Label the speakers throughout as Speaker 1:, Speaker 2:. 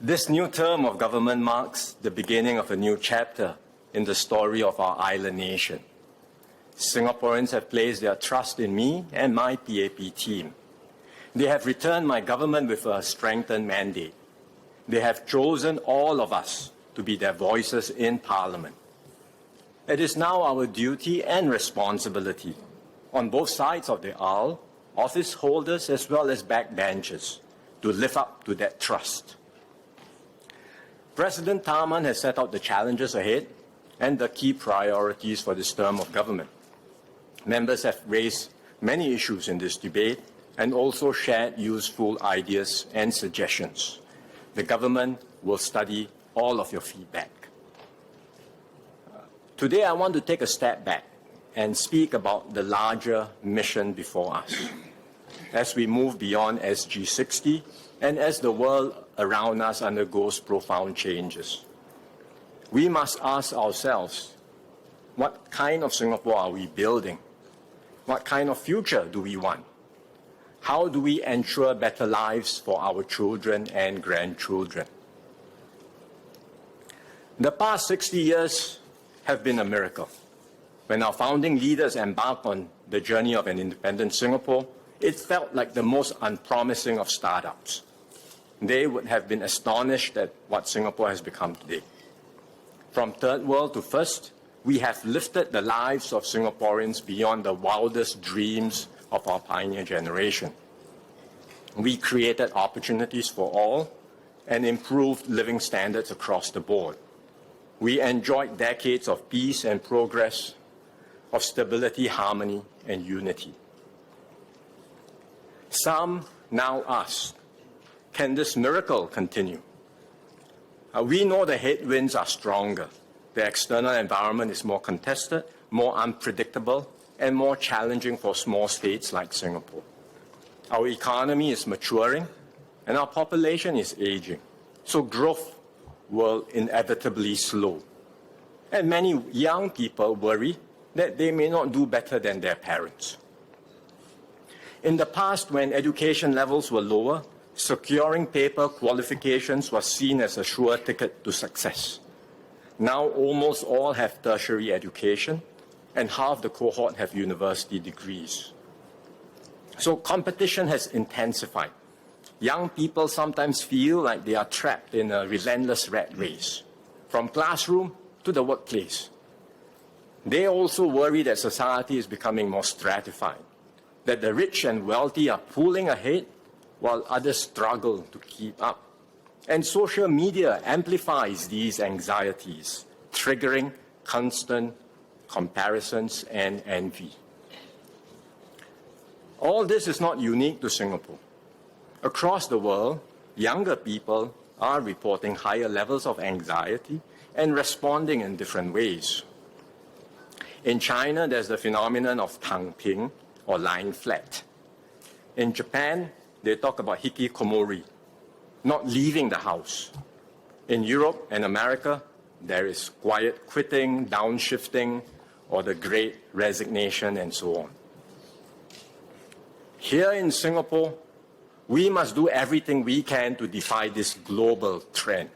Speaker 1: This new term of government marks the beginning of a new chapter in the story of our island nation. Singaporeans have placed their trust in me and my PAP team. They have returned my government with a strengthened mandate. They have chosen all of us to be their voices in Parliament. It is now our duty and responsibility on both sides of the aisle, office holders as well as backbenchers, to live up to that trust. President Tharman has set out the challenges ahead and the key priorities for this term of government. Members have raised many issues in this debate and also shared useful ideas and suggestions. The government will study all of your feedback. Today I want to take a step back and speak about the larger mission before us. As we move beyond SG60 and as the world around us undergoes profound changes, we must ask ourselves, what kind of Singapore are we building? What kind of future do we want? How do we ensure better lives for our children and grandchildren? The past 60 years have been a miracle. When our founding leaders embarked on the journey of an independent Singapore, it felt like the most unpromising of startups. They would have been astonished at what Singapore has become today. From third world to first, we have lifted the lives of Singaporeans beyond the wildest dreams of our pioneer generation. We created opportunities for all and improved living standards across the board. We enjoyed decades of peace and progress, of stability, harmony, and unity. Some now ask, can this miracle continue? We know the headwinds are stronger. The external environment is more contested, more unpredictable, and more challenging for small states like Singapore. Our economy is maturing, and our population is aging. So growth will inevitably slow. And many young people worry that they may not do better than their parents. In the past, when education levels were lower, securing paper qualifications was seen as a sure ticket to success. Now almost all have tertiary education, and half the cohort have university degrees. So competition has intensified. Young people sometimes feel like they are trapped in a relentless rat race, from classroom to the workplace. They also worry that society is becoming more stratified, that the rich and wealthy are pulling ahead while others struggle to keep up. And social media amplifies these anxieties, triggering constant comparisons and envy. All this is not unique to Singapore. Across the world, younger people are reporting higher levels of anxiety and responding in different ways. In China, there's the phenomenon of tangping, or lying flat. In Japan, they talk about hikikomori, not leaving the house. In Europe and America, there is quiet quitting, downshifting, or the great resignation, and so on. Here in Singapore, we must do everything we can to defy this global trend.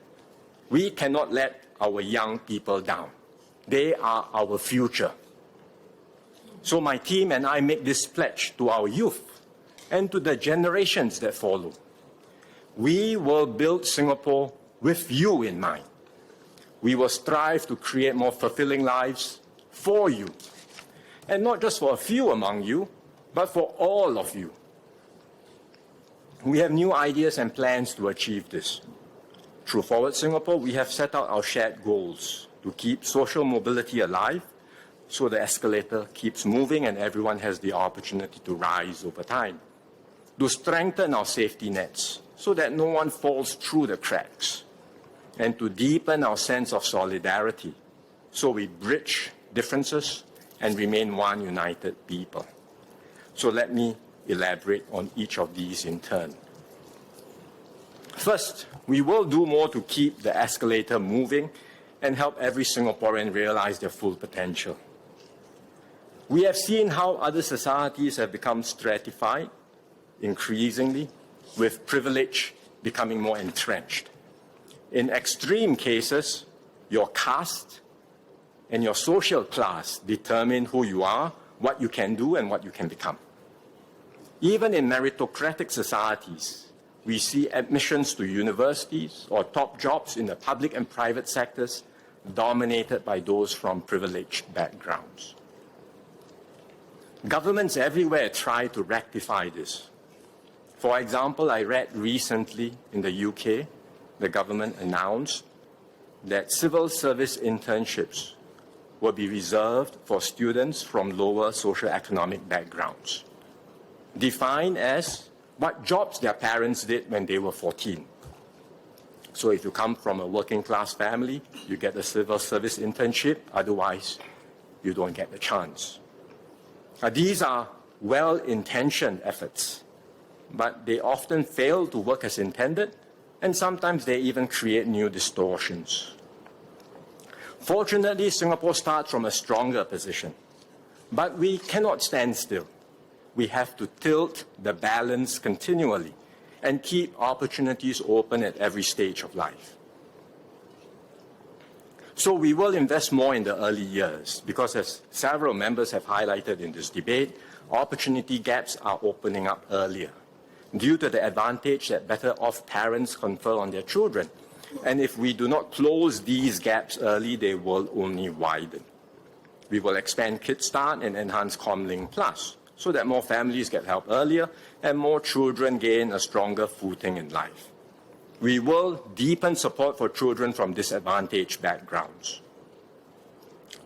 Speaker 1: We cannot let our young people down. They are our future. So my team and I make this pledge to our youth and to the generations that follow. We will build Singapore with you in mind. We will strive to create more fulfilling lives for you. And not just for a few among you, but for all of you. We have new ideas and plans to achieve this. Through Forward Singapore, we have set out our shared goals to keep social mobility alive so the escalator keeps moving and everyone has the opportunity to rise over time. To strengthen our safety nets so that no one falls through the cracks. And to deepen our sense of solidarity so we bridge differences and remain one united people. So let me elaborate on each of these in turn. First, we will do more to keep the escalator moving and help every Singaporean realize their full potential. We have seen how other societies have become stratified increasingly, with privilege becoming more entrenched. In extreme cases, your caste and your social class determine who you are, what you can do, and what you can become. Even in meritocratic societies, we see admissions to universities or top jobs in the public and private sectors dominated by those from privileged backgrounds. Governments everywhere try to rectify this. For example, I read recently in the UK, the government announced that civil service internships will be reserved for students from lower socioeconomic backgrounds, defined as what jobs their parents did when they were 14. So if you come from a working class family, you get a civil service internship, otherwise you don't get the chance. These are well-intentioned efforts, but they often fail to work as intended, and sometimes they even create new distortions. Fortunately, Singapore starts from a stronger position, but we cannot stand still. We have to tilt the balance continually and keep opportunities open at every stage of life. So we will invest more in the early years because, as several members have highlighted in this debate, opportunity gaps are opening up earlier due to the advantage that better-off parents confer on their children. And if we do not close these gaps early, they will only widen. We will expand Kids Start and enhance Comlink Plus so that more families get help earlier and more children gain a stronger footing in life. We will deepen support for children from disadvantaged backgrounds.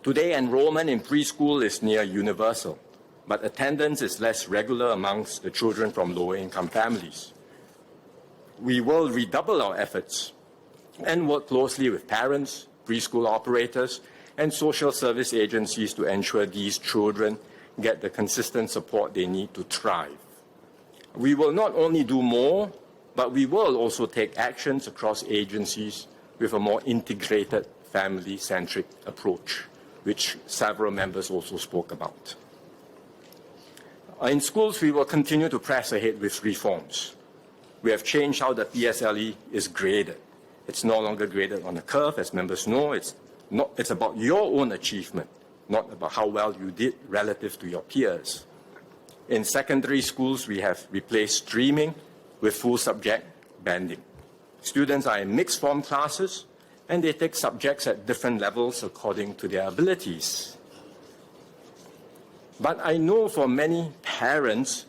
Speaker 1: Today, enrollment in preschool is near universal, but attendance is less regular amongst the children from lower-income families. We will redouble our efforts and work closely with parents, preschool operators, and social service agencies to ensure these children get the consistent support they need to thrive. We will not only do more, but we will also take actions across agencies with a more integrated, family-centric approach, which several members also spoke about. In schools, we will continue to press ahead with reforms. We have changed how the PSLE is graded. It's no longer graded on a curve, as members know. It's about your own achievement, not about how well you did relative to your peers. In secondary schools, we have replaced streaming with full subject banding. Students are in mixed form classes, and they take subjects at different levels according to their abilities. But I know for many parents,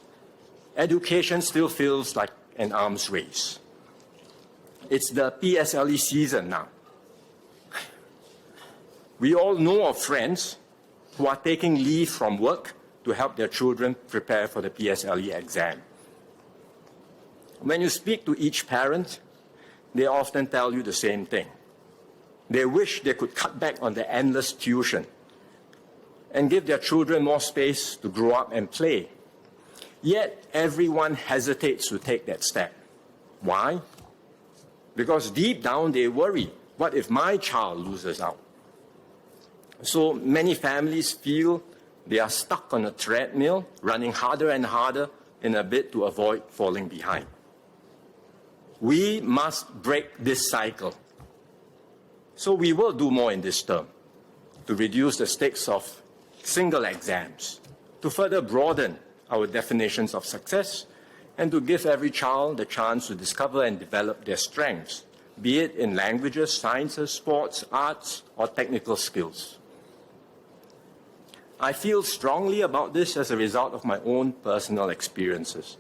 Speaker 1: education still feels like an arms race. It's the PSLE season now. We all know of friends who are taking leave from work to help their children prepare for the PSLE exam. When you speak to each parent, they often tell you the same thing. They wish they could cut back on the endless tuition and give their children more space to grow up and play. Yet everyone hesitates to take that step. Why? Because deep down they worry, what if my child loses out? So many families feel they are stuck on a treadmill, running harder and harder in a bid to avoid falling behind. We must break this cycle. So we will do more in this term to reduce the stakes of single exams, to further broaden our definitions of success, and to give every child the chance to discover and develop their strengths, be it in languages, sciences, sports, arts, or technical skills. I feel strongly about this as a result of my own personal experiences.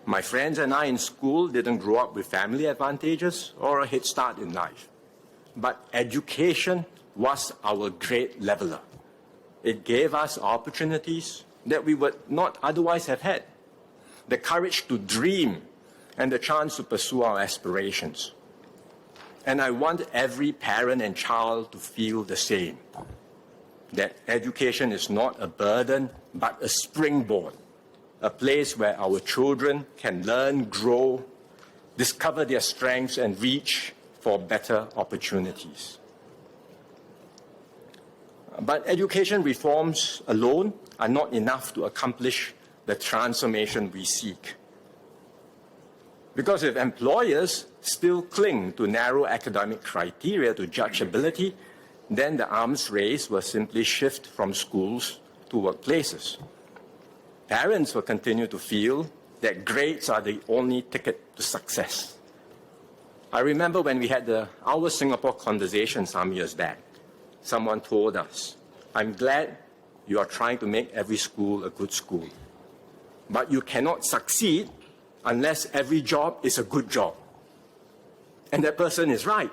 Speaker 1: My friends and I in school didn't grow up with family advantages or a head start in life. But education was our great leveler. It gave us opportunities that we would not otherwise have had. The courage to dream and the chance to pursue our aspirations. And I want every parent and child to feel the same. That education is not a burden, but a springboard. A place where our children can learn, grow, discover their strengths, and reach for better opportunities. But education reforms alone are not enough to accomplish the transformation we seek. Because if employers still cling to narrow academic criteria to judge ability, then the arms race will simply shift from schools to workplaces. Parents will continue to feel that grades are the only ticket to success. I remember when we had our Singapore conversation some years back, someone told us, "I'm glad you are trying to make every school a good school, but you cannot succeed unless every job is a good job." And that person is right.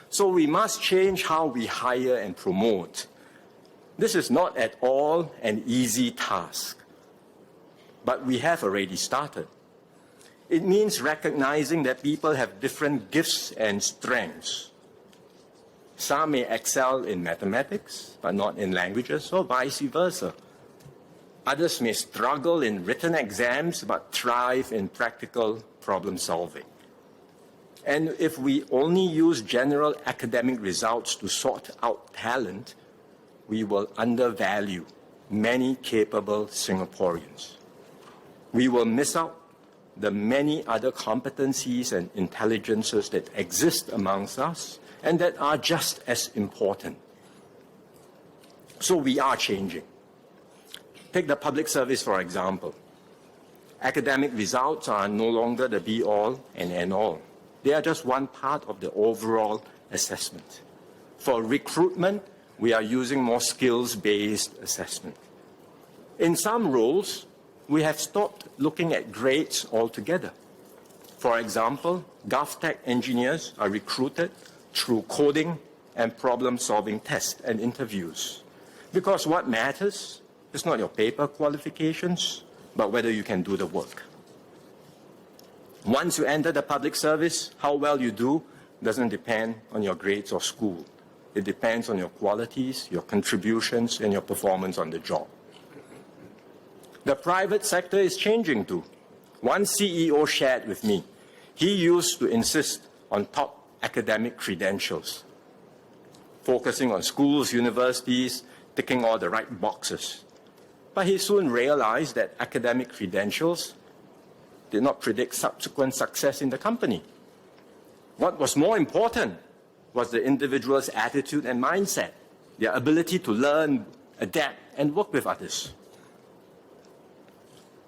Speaker 1: So we must change how we hire and promote. This is not at all an easy task, but we have already started. It means recognizing that people have different gifts and strengths. Some may excel in mathematics, but not in languages, or vice versa. Others may struggle in written exams, but thrive in practical problem solving. And if we only use general academic results to sort out talent, we will undervalue many capable Singaporeans. We will miss out the many other competencies and intelligences that exist amongst us and that are just as important. So we are changing. Take the public service, for example. Academic results are no longer the be-all and end-all. They are just one part of the overall assessment. For recruitment, we are using more skills-based assessment. In some roles, we have stopped looking at grades altogether. For example, GovTech engineers are recruited through coding and problem-solving tests and interviews. Because what matters is not your paper qualifications, but whether you can do the work. Once you enter the public service, how well you do doesn't depend on your grades or school. It depends on your qualities, your contributions, and your performance on the job. The private sector is changing too. One CEO shared with me, he used to insist on top academic credentials, focusing on schools, universities, ticking all the right boxes. But he soon realized that academic credentials did not predict subsequent success in the company. What was more important was the individual's attitude and mindset, their ability to learn, adapt, and work with others.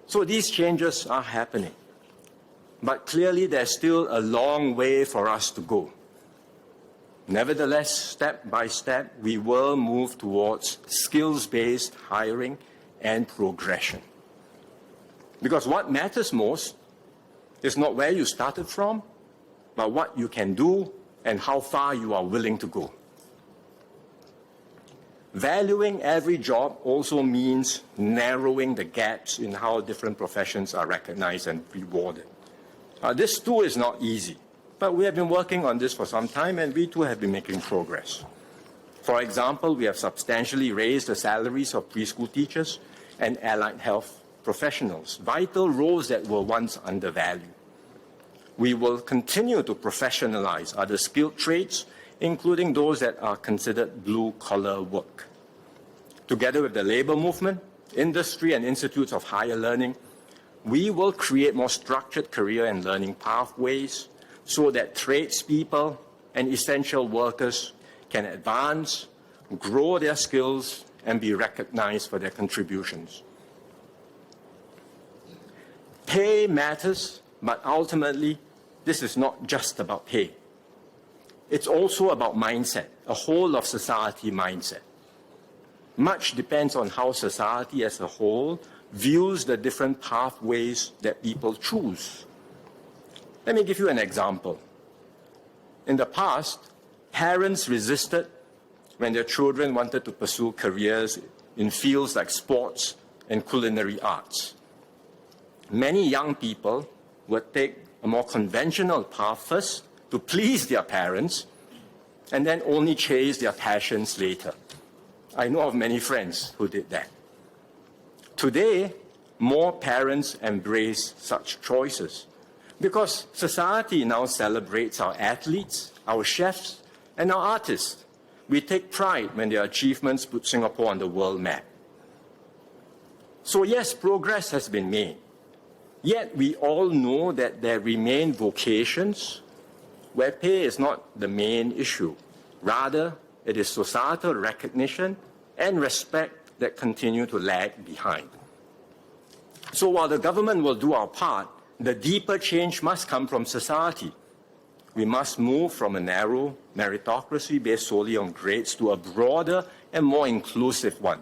Speaker 1: So these changes are happening. But clearly there's still a long way for us to go. Nevertheless, step by step, we will move towards skills-based hiring and progression. Because what matters most is not where you started from, but what you can do and how far you are willing to go. Valuing every job also means narrowing the gaps in how different professions are recognized and rewarded. This too is not easy, but we have been working on this for some time and we too have been making progress. For example, we have substantially raised the salaries of preschool teachers and allied health professionals, vital roles that were once undervalued. We will continue to professionalize other skilled trades, including those that are considered blue-collar work. Together with the labor movement, industry and institutes of higher learning, we will create more structured career and learning pathways so that tradespeople and essential workers can advance, grow their skills, and be recognized for their contributions. Pay matters, but ultimately, this is not just about pay. It's also about mindset, a whole of society mindset. Much depends on how society as a whole views the different pathways that people choose. Let me give you an example. In the past, parents resisted when their children wanted to pursue careers in fields like sports and culinary arts. Many young people would take a more conventional path first to please their parents and then only chase their passions later. I know of many friends who did that. Today, more parents embrace such choices because society now celebrates our athletes, our chefs, and our artists. We take pride when their achievements put Singapore on the world map. So yes, progress has been made, Yet we all know that there remain vocations where pay is not the main issue. Rather, it is societal recognition and respect that continue to lag behind. So while the government will do our part, the deeper change must come from society. We must move from a narrow meritocracy based solely on grades to a broader and more inclusive one.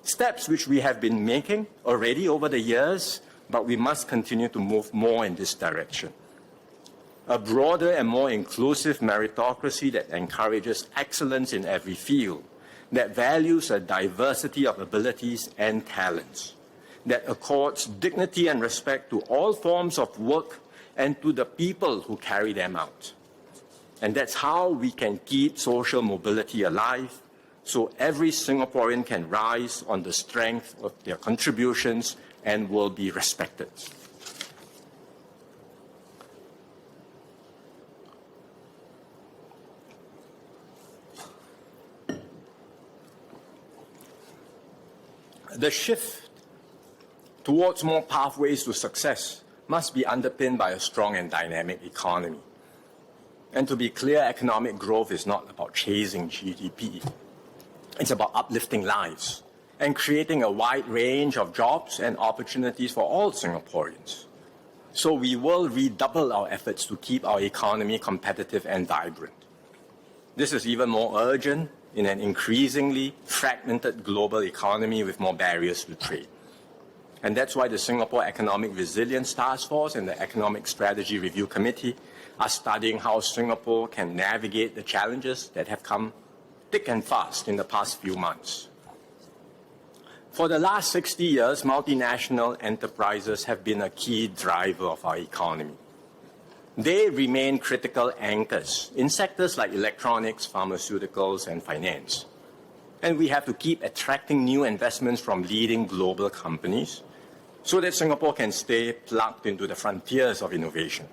Speaker 1: Steps which we have been making already over the years, but we must continue to move more in this direction. A broader and more inclusive meritocracy that encourages excellence in every field, that values a diversity of abilities and talents, that accords dignity and respect to all forms of work and to the people who carry them out. And that's how we can keep social mobility alive, so every Singaporean can rise on the strength of their contributions and will be respected. The shift towards more pathways to success must be underpinned by a strong and dynamic economy. And to be clear, economic growth is not about chasing GDP. It's about uplifting lives and creating a wide range of jobs and opportunities for all Singaporeans. So we will redouble our efforts to keep our economy competitive and vibrant. This is even more urgent in an increasingly fragmented global economy with more barriers to trade. And that's why the Singapore Economic Resilience Task Force and the Economic Strategy Review Committee are studying how Singapore can navigate the challenges that have come thick and fast in the past few months. For the last 60 years, multinational enterprises have been a key driver of our economy. They remain critical anchors in sectors like electronics, pharmaceuticals, and finance. And we have to keep attracting new investments from leading global companies so that Singapore can stay plugged into the frontiers of innovation.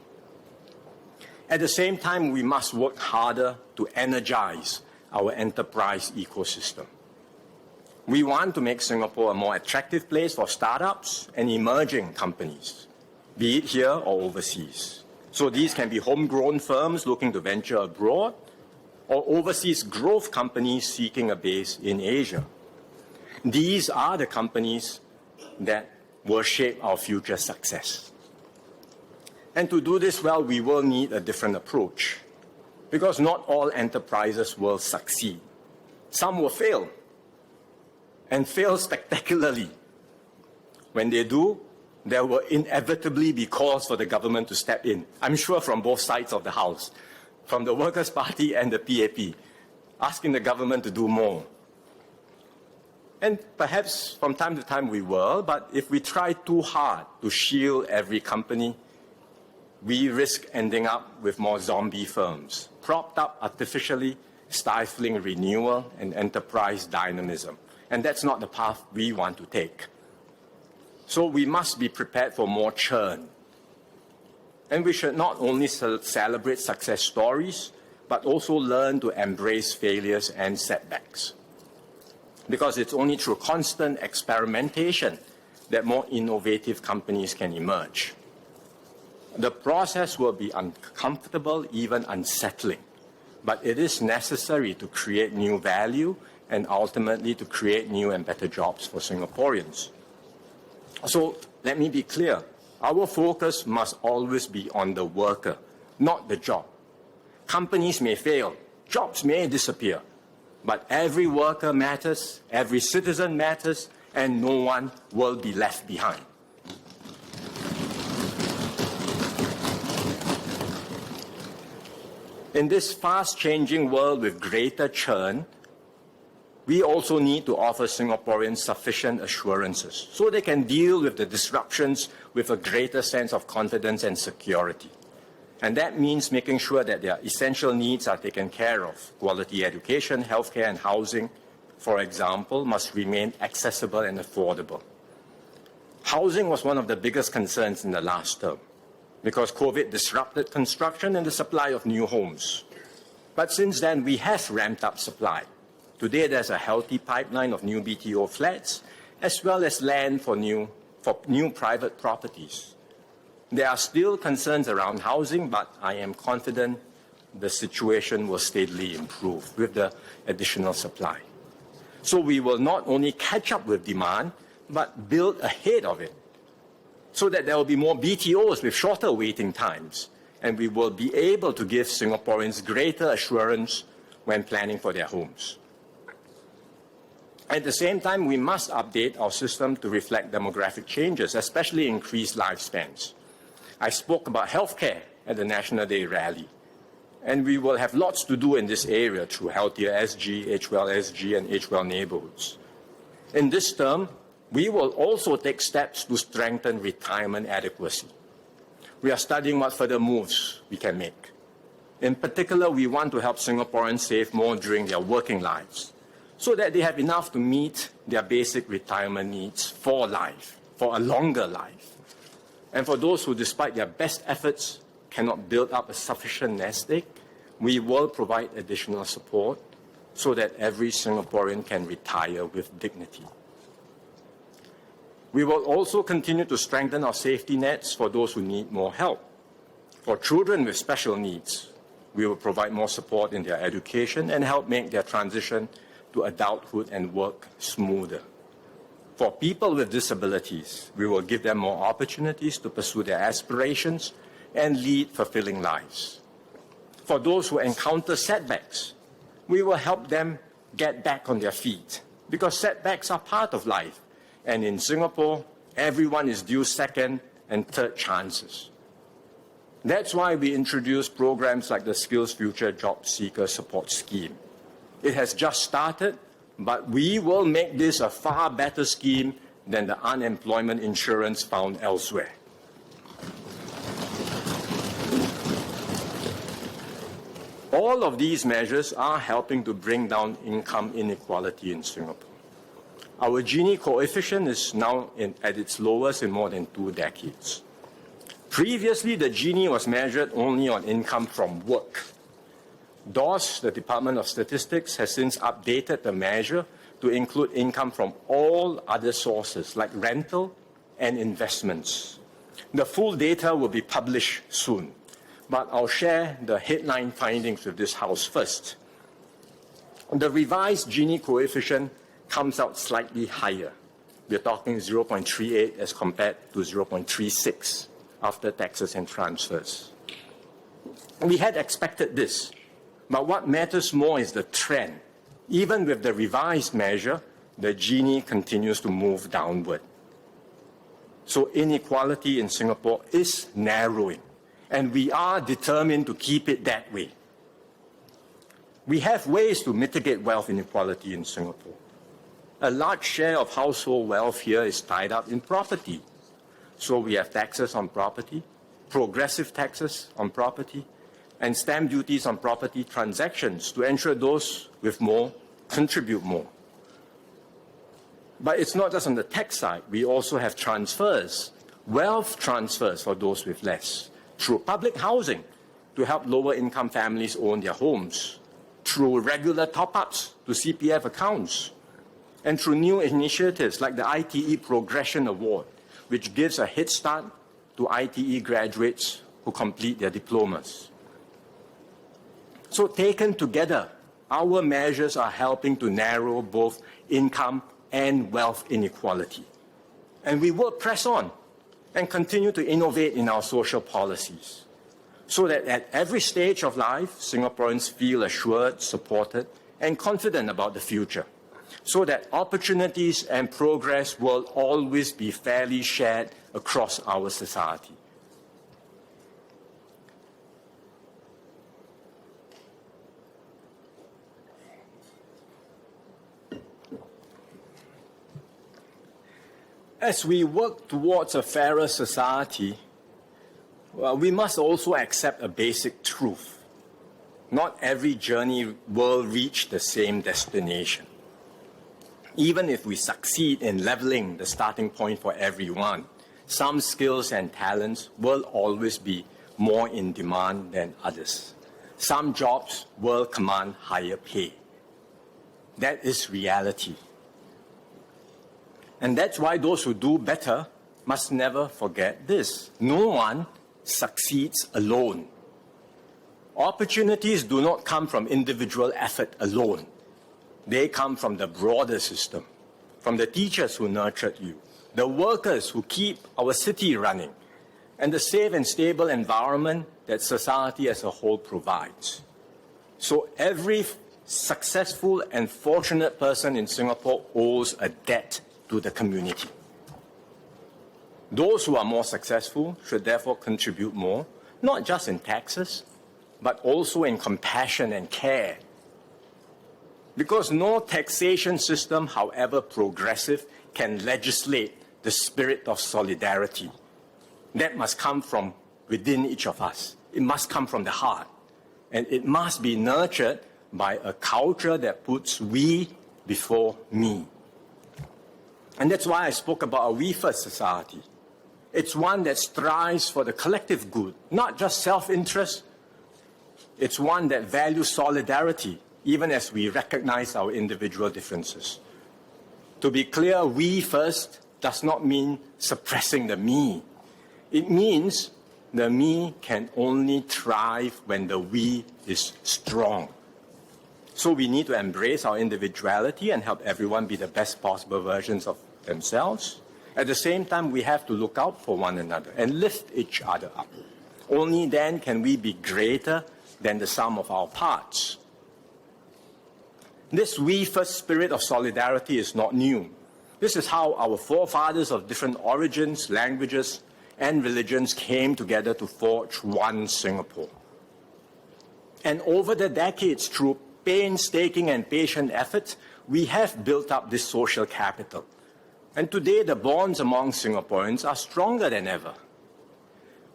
Speaker 1: At the same time, we must work harder to energize our enterprise ecosystem. We want to make Singapore a more attractive place for startups and emerging companies, be it here or overseas. So these can be homegrown firms looking to venture abroad or overseas growth companies seeking a base in Asia. These are the companies that will shape our future success. And to do this well, we will need a different approach, because not all enterprises will succeed. Some will fail, and fail spectacularly. When they do, there will inevitably be calls for the government to step in, I'm sure from both sides of the House, from the Workers' Party and the PAP, asking the government to do more. And perhaps from time to time we will, but if we try too hard to shield every company, we risk ending up with more zombie firms, propped up artificially, stifling renewal and enterprise dynamism. And that's not the path we want to take. So we must be prepared for more churn. And we should not only celebrate success stories, but also learn to embrace failures and setbacks. Because it's only through constant experimentation that more innovative companies can emerge. The process will be uncomfortable, even unsettling, but it is necessary to create new value and ultimately to create new and better jobs for Singaporeans. So let me be clear. Our focus must always be on the worker, not the job. Companies may fail, jobs may disappear, but every worker matters, every citizen matters, and no one will be left behind. In this fast-changing world with greater churn, we also need to offer Singaporeans sufficient assurances so they can deal with the disruptions with a greater sense of confidence and security. And that means making sure that their essential needs are taken care of. Quality education, healthcare, and housing, for example, must remain accessible and affordable. Housing was one of the biggest concerns in the last term because COVID disrupted construction and the supply of new homes. But since then, we have ramped up supply. Today, there's a healthy pipeline of new BTO flats, as well as land for new for new private properties. There are still concerns around housing, but I am confident the situation will steadily improve with the additional supply. So we will not only catch up with demand, but build ahead of it, so that there will be more BTOs with shorter waiting times, and we will be able to give Singaporeans greater assurance when planning for their homes. At the same time, we must update our system to reflect demographic changes, especially increased lifespans. I spoke about healthcare at the National Day rally, and we will have lots to do in this area through Healthier SG, HWell SG, and HWell neighborhoods. In this term, we will also take steps to strengthen retirement adequacy. We are studying what further moves we can make. In particular, we want to help Singaporeans save more during their working lives, so that they have enough to meet their basic retirement needs for life, for a longer life. And for those who, despite their best efforts, cannot build up a sufficient nest egg, we will provide additional support so that every Singaporean can retire with dignity. We will also continue to strengthen our safety nets for those who need more help. For children with special needs, we will provide more support in their education and help make their transition to adulthood and work smoother. For people with disabilities, we will give them more opportunities to pursue their aspirations and lead fulfilling lives. For those who encounter setbacks, we will help them get back on their feet, because setbacks are part of life. And in Singapore, everyone is due second and third chances. That's why we introduced programs like the Skills Future Job Seeker Support Scheme. It has just started, but we will make this a far better scheme than the unemployment insurance found elsewhere. All of these measures are helping to bring down income inequality in Singapore. Our Gini coefficient is now at its lowest in more than 2 decades. Previously, the Gini was measured only on income from work. DOS, the Department of Statistics, has since updated the measure to include income from all other sources like rental and investments. The full data will be published soon, but I'll share the headline findings with this House first. The revised Gini coefficient comes out slightly higher. We're talking 0.38 as compared to 0.36 after taxes and transfers. We had expected this, but what matters more is the trend. Even with the revised measure, the Gini continues to move downward. So inequality in Singapore is narrowing, and we are determined to keep it that way. We have ways to mitigate wealth inequality in Singapore. A large share of household wealth here is tied up in property. So we have taxes on property, progressive taxes on property, and stamp duties on property transactions to ensure those with more contribute more. But it's not just on the tax side. We also have transfers, wealth transfers for those with less, through public housing to help lower-income families own their homes, through regular top-ups to CPF accounts, and through new initiatives like the ITE Progression Award, which gives a head start to ITE graduates who complete their diplomas. So taken together, our measures are helping to narrow both income and wealth inequality. And we will press on and continue to innovate in our social policies so that at every stage of life, Singaporeans feel assured, supported, and confident about the future, so that opportunities and progress will always be fairly shared across our society. As we work towards a fairer society, we must also accept a basic truth. Not every journey will reach the same destination. Even if we succeed in leveling the starting point for everyone, some skills and talents will always be more in demand than others. Some jobs will command higher pay. That is reality. And that's why those who do better must never forget this. No one succeeds alone. Opportunities do not come from individual effort alone. They come from the broader system, from the teachers who nurtured you, the workers who keep our city running, and the safe and stable environment that society as a whole provides. So every successful and fortunate person in Singapore owes a debt to the community. Those who are more successful should therefore contribute more, not just in taxes, but also in compassion and care. Because no taxation system, however progressive, can legislate the spirit of solidarity. That must come from within each of us. It must come from the heart. And it must be nurtured by a culture that puts we before me. And that's why I spoke about a we-first society. It's one that strives for the collective good, not just self-interest. It's one that values solidarity, even as we recognize our individual differences. To be clear, we first does not mean suppressing the me. It means the me can only thrive when the we is strong. So we need to embrace our individuality and help everyone be the best possible versions of themselves. At the same time, we have to look out for one another and lift each other up. Only then can we be greater than the sum of our parts. This we-first spirit of solidarity is not new. This is how our forefathers of different origins, languages, and religions came together to forge one Singapore. And over the decades, through painstaking and patient efforts, we have built up this social capital. And today, the bonds among Singaporeans are stronger than ever.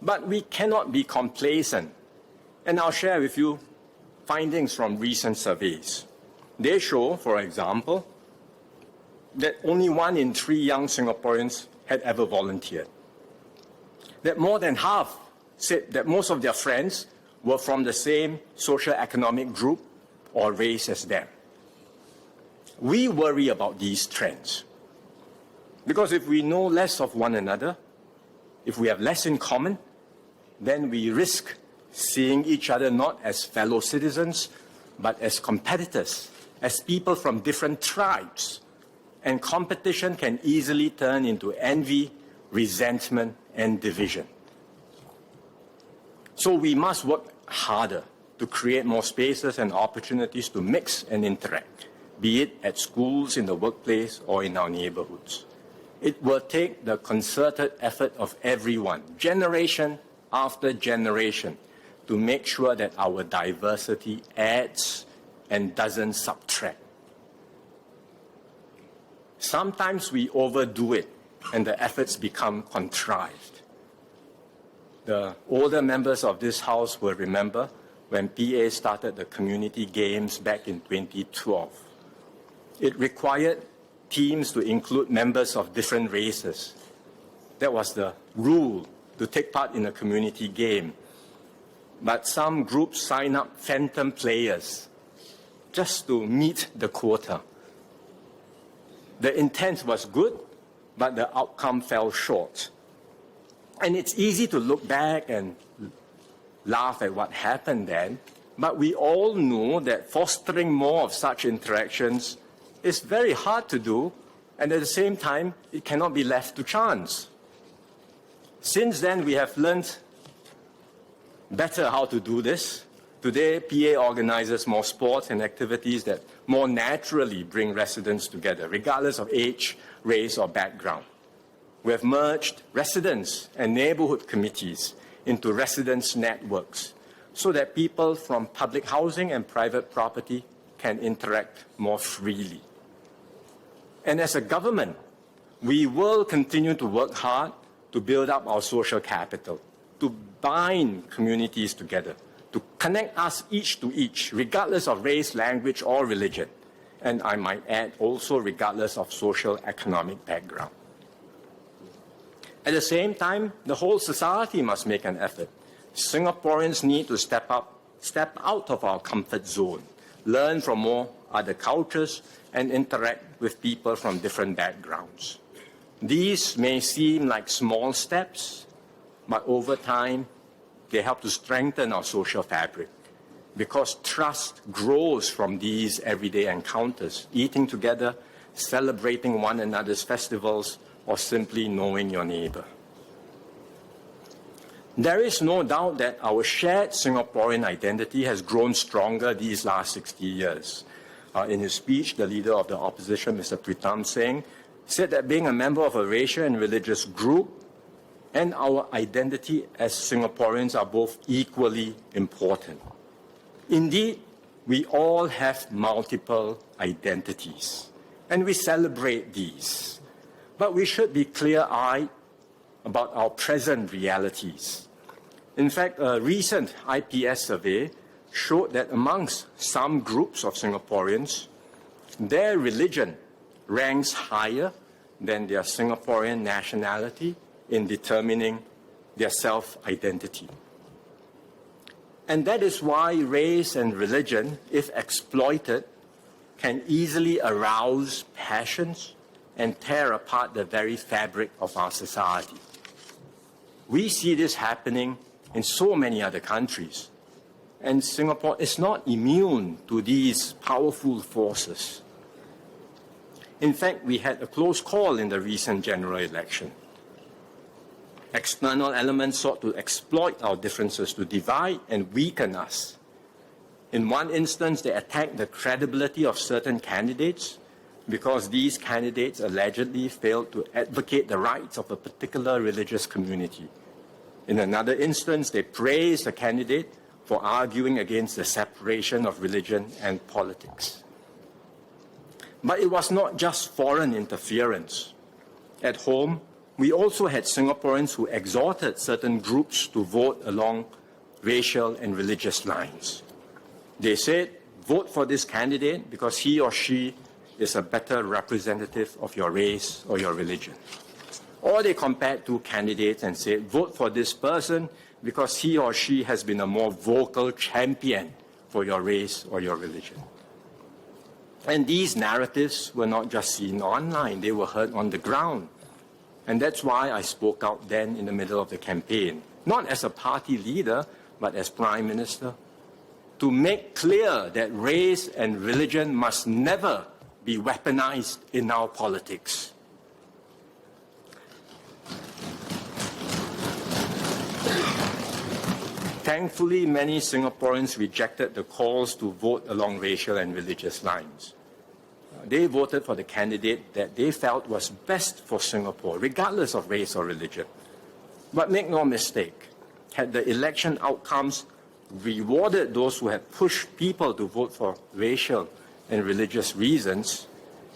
Speaker 1: But we cannot be complacent. And I'll share with you findings from recent surveys. They show, for example, that only 1 in 3 young Singaporeans had ever volunteered. That more than half said that most of their friends were from the same socio-economic group or race as them. We worry about these trends. Because if we know less of one another, if we have less in common, then we risk seeing each other not as fellow citizens, but as competitors, as people from different tribes. And competition can easily turn into envy, resentment, and division. So we must work harder to create more spaces and opportunities to mix and interact, be it at schools, in the workplace, or in our neighborhoods. It will take the concerted effort of everyone, generation after generation, to make sure that our diversity adds and doesn't subtract. Sometimes we overdo it and the efforts become contrived. The older members of this House will remember when PA started the community games back in 2012. It required teams to include members of different races. That was the rule to take part in a community game. But some groups sign up phantom players just to meet the quota. The intent was good, but the outcome fell short. And it's easy to look back and laugh at what happened then, but we all know that fostering more of such interactions is very hard to do, and at the same time, it cannot be left to chance. Since then, we have learned better how to do this. Today, PA organizes more sports and activities that more naturally bring residents together, regardless of age, race, or background. We have merged residents and neighborhood committees into residents' networks so that people from public housing and private property can interact more freely. And as a government, we will continue to work hard to build up our social capital, to bind communities together, to connect us each to each, regardless of race, language, or religion. And I might add, also regardless of social economic background. At the same time, the whole society must make an effort. Singaporeans need to step out of our comfort zone, learn from more other cultures, and interact with people from different backgrounds. These may seem like small steps, but over time, they help to strengthen our social fabric because trust grows from these everyday encounters, eating together, celebrating one another's festivals, or simply knowing your neighbor. There is no doubt that our shared Singaporean identity has grown stronger these last 60 years. In his speech, the leader of the opposition, Mr. Pritam Singh, said that being a member of a racial and religious group and our identity as Singaporeans are both equally important. Indeed, we all have multiple identities, and we celebrate these. But we should be clear-eyed about our present realities. In fact, a recent IPS survey showed that amongst some groups of Singaporeans, their religion ranks higher than their Singaporean nationality in determining their self-identity. And that is why race and religion, if exploited, can easily arouse passions and tear apart the very fabric of our society. We see this happening in so many other countries, and Singapore is not immune to these powerful forces. In fact, we had a close call in the recent general election. External elements sought to exploit our differences to divide and weaken us. In one instance, they attacked the credibility of certain candidates because these candidates allegedly failed to advocate the rights of a particular religious community. In another instance, they praised a candidate for arguing against the separation of religion and politics. But it was not just foreign interference. At home, we also had Singaporeans who exhorted certain groups to vote along racial and religious lines. They said, vote for this candidate because he or she is a better representative of your race or your religion. Or they compared two candidates and said, vote for this person because he or she has been a more vocal champion for your race or your religion. And these narratives were not just seen online, they were heard on the ground. And that's why I spoke out then in the middle of the campaign, not as a party leader, but as Prime Minister, to make clear that race and religion must never be weaponized in our politics. Thankfully, many Singaporeans rejected the calls to vote along racial and religious lines. They voted for the candidate that they felt was best for Singapore, regardless of race or religion. But make no mistake, had the election outcomes rewarded those who had pushed people to vote for racial and religious reasons,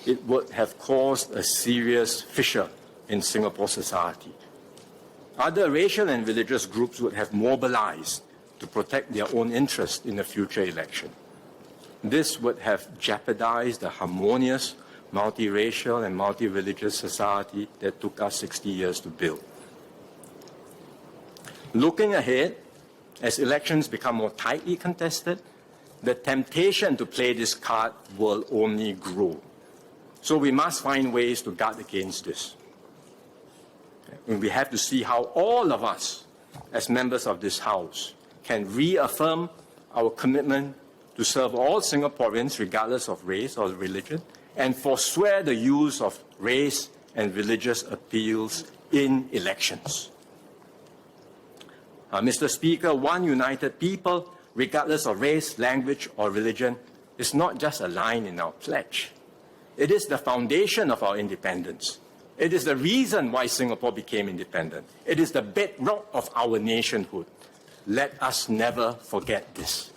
Speaker 1: it would have caused a serious fissure in Singapore society. Other racial and religious groups would have mobilized to protect their own interest in a future election. This would have jeopardized the harmonious, multiracial and multi-religious society that took us 60 years to build. Looking ahead, as elections become more tightly contested, the temptation to play this card will only grow. So we must find ways to guard against this. And we have to see how all of us, as members of this House, can reaffirm our commitment to serve all Singaporeans regardless of race or religion and forswear the use of race and religious appeals in elections. Mr. Speaker, one united people, regardless of race, language or religion, is not just a line in our pledge. It is the foundation of our independence. It is the reason why Singapore became independent. It is the bedrock of our nationhood. Let us never forget this.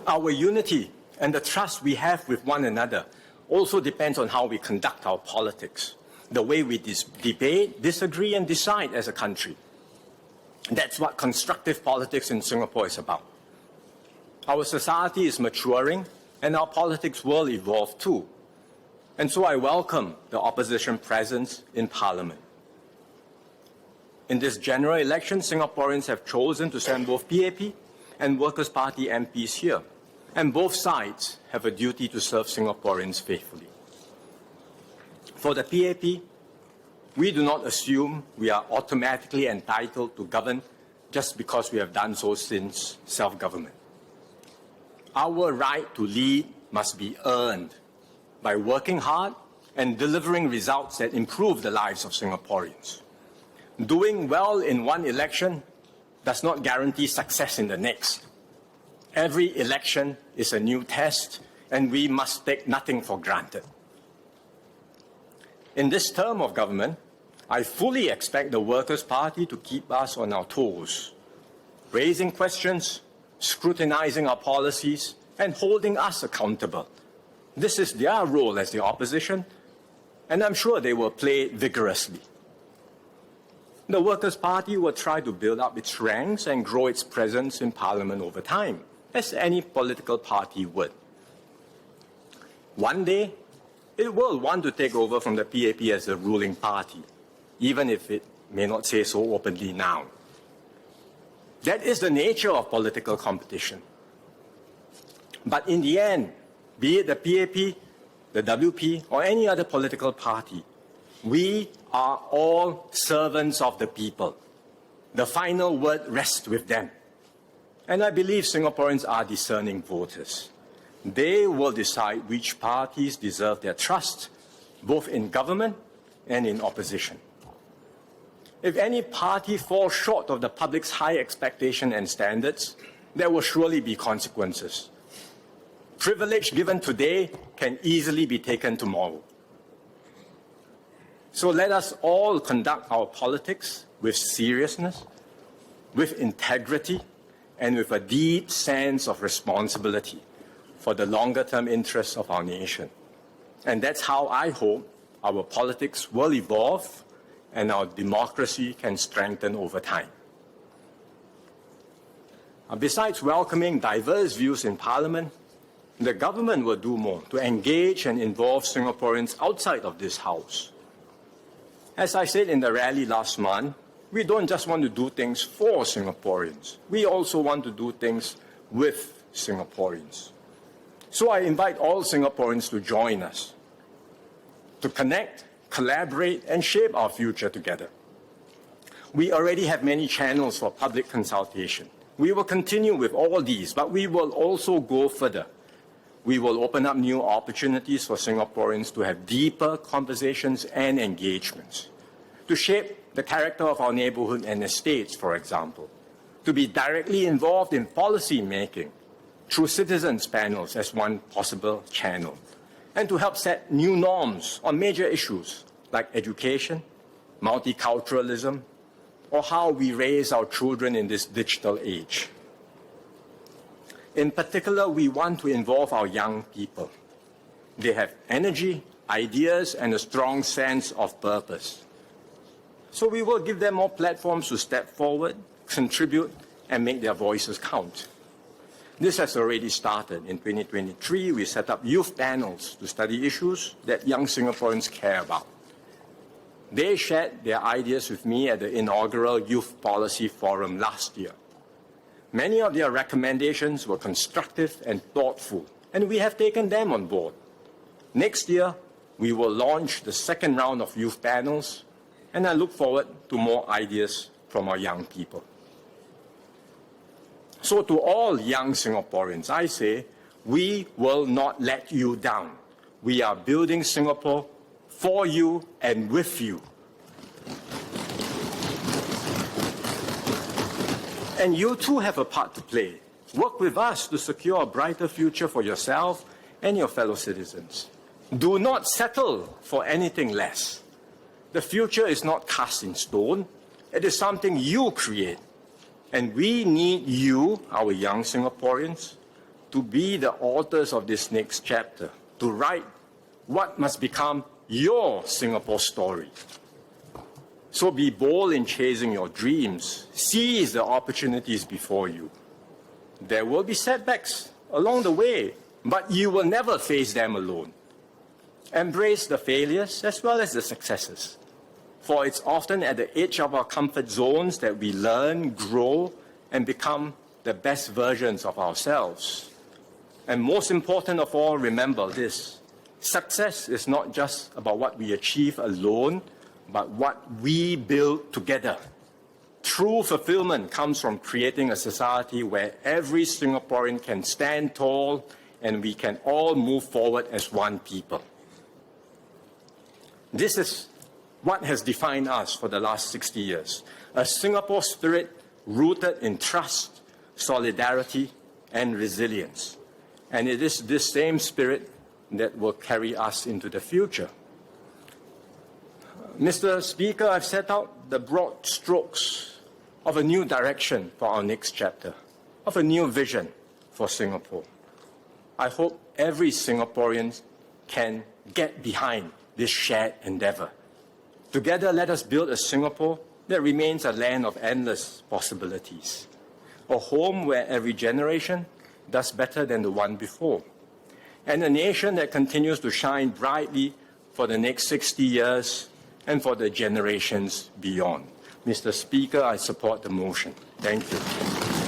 Speaker 1: Our unity and the trust we have with one another also depends on how we conduct our politics, the way we debate, disagree, and decide as a country. That's what constructive politics in Singapore is about. Our society is maturing, and our politics will evolve too. And so I welcome the opposition presence in Parliament. In this general election, Singaporeans have chosen to send both PAP and Workers' Party MPs here, and both sides have a duty to serve Singaporeans faithfully. For the PAP, we do not assume we are automatically entitled to govern just because we have done so since self-government. Our right to lead must be earned by working hard and delivering results that improve the lives of Singaporeans. Doing well in one election does not guarantee success in the next. Every election is a new test, and we must take nothing for granted. In this term of government, I fully expect the Workers' Party to keep us on our toes, raising questions, scrutinizing our policies, and holding us accountable. This is their role as the opposition, and I'm sure they will play it vigorously. The Workers' Party will try to build up its ranks and grow its presence in Parliament over time, as any political party would. One day, it will want to take over from the PAP as the ruling party, even if it may not say so openly now. That is the nature of political competition. But in the end, be it the PAP, the WP, or any other political party, we are all servants of the people. The final word rests with them. And I believe Singaporeans are discerning voters. They will decide which parties deserve their trust, both in government and in opposition. If any party falls short of the public's high expectation and standards, there will surely be consequences. Privilege given today can easily be taken tomorrow. So let us all conduct our politics with seriousness, with integrity, and with a deep sense of responsibility for the longer-term interests of our nation. And that's how I hope our politics will evolve and our democracy can strengthen over time. Besides welcoming diverse views in Parliament, the government will do more to engage and involve Singaporeans outside of this House. As I said in the rally last month, we don't just want to do things for Singaporeans. We also want to do things with Singaporeans. So I invite all Singaporeans to join us, to connect, collaborate, and shape our future together. We already have many channels for public consultation. We will continue with all these, but we will also go further. We will open up new opportunities for Singaporeans to have deeper conversations and engagements, to shape the character of our neighborhood and estates, for example, to be directly involved in policy making through citizens' panels as one possible channel, and to help set new norms on major issues like education, multiculturalism, or how we raise our children in this digital age. In particular, we want to involve our young people. They have energy, ideas, and a strong sense of purpose. So we will give them more platforms to step forward, contribute, and make their voices count. This has already started. In 2023, we set up youth panels to study issues that young Singaporeans care about. They shared their ideas with me at the inaugural Youth Policy Forum last year. Many of their recommendations were constructive and thoughtful, and we have taken them on board. Next year, we will launch the second round of youth panels, and I look forward to more ideas from our young people. So to all young Singaporeans, I say, we will not let you down. We are building Singapore for you and with you. And you too have a part to play. Work with us to secure a brighter future for yourself and your fellow citizens. Do not settle for anything less. The future is not cast in stone. It is something you create. And we need you, our young Singaporeans, to be the authors of this next chapter, to write what must become your Singapore story. So be bold in chasing your dreams. Seize the opportunities before you. There will be setbacks along the way, but you will never face them alone. Embrace the failures as well as the successes. For it's often at the edge of our comfort zones that we learn, grow, and become the best versions of ourselves. And most important of all, remember this: success is not just about what we achieve alone, but what we build together. True fulfillment comes from creating a society where every Singaporean can stand tall and we can all move forward as one people. This is what has defined us for the last 60 years, a Singapore spirit rooted in trust, solidarity, and resilience. And it is this same spirit that will carry us into the future. Mr. Speaker, I've set out the broad strokes of a new direction for our next chapter, of a new vision for Singapore. I hope every Singaporean can get behind this shared endeavor. Together, let us build a Singapore that remains a land of endless possibilities, a home where every generation does better than the one before, and a nation that continues to shine brightly for the next 60 years and for the generations beyond. Mr. Speaker, I support the motion. Thank you.